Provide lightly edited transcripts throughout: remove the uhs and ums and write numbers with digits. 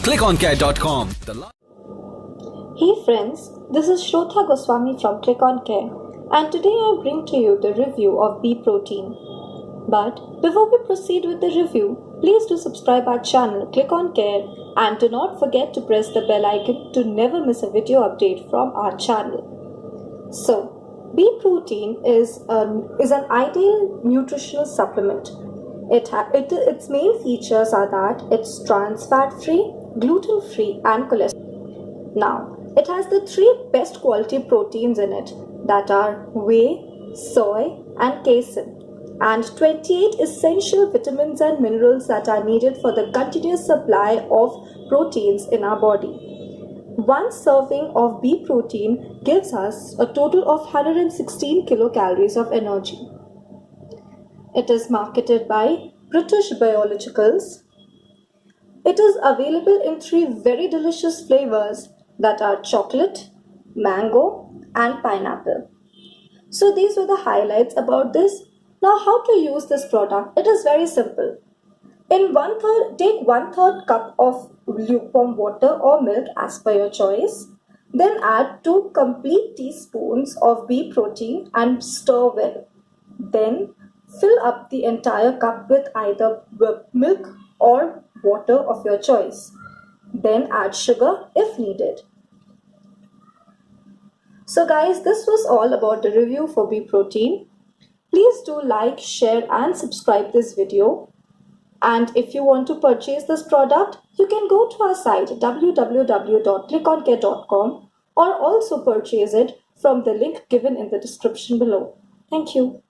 ClickOnCare.com. Hey friends, this is Shrotha Goswami from ClickOnCare, and today I bring to you the review of B-Protin. But before we proceed with the review, please do subscribe our channel ClickOnCare and do not forget to press the bell icon to never miss a video update from our channel. So, B-Protin is an ideal nutritional supplement. Its main features are that it's trans fat-free, gluten-free and cholesterol. Now, it has the three best quality proteins in it that are whey, soy and casein, and 28 essential vitamins and minerals that are needed for the continuous supply of proteins in our body. One serving of B-Protin gives us a total of 116 kilocalories of energy. It is marketed by British Biologicals. It is available in three very delicious flavors that are chocolate, mango and pineapple. So these were the highlights about this. Now how to use this product? It is very simple. Take 1/3 cup of lukewarm water or milk as per your choice. Then add 2 complete teaspoons of B-Protin and stir well. Then fill up the entire cup with either milk or water of your choice. Then add sugar if needed. So guys, this was all about the review for B-Protin. Please do like, share and subscribe this video. And if you want to purchase this product, you can go to our site www.ClickOnCare.com or also purchase it from the link given in the description below. Thank you.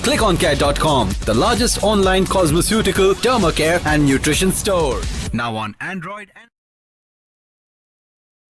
ClickOnCare.com, the largest online cosmeceutical, dermacare and nutrition store. Now on Android and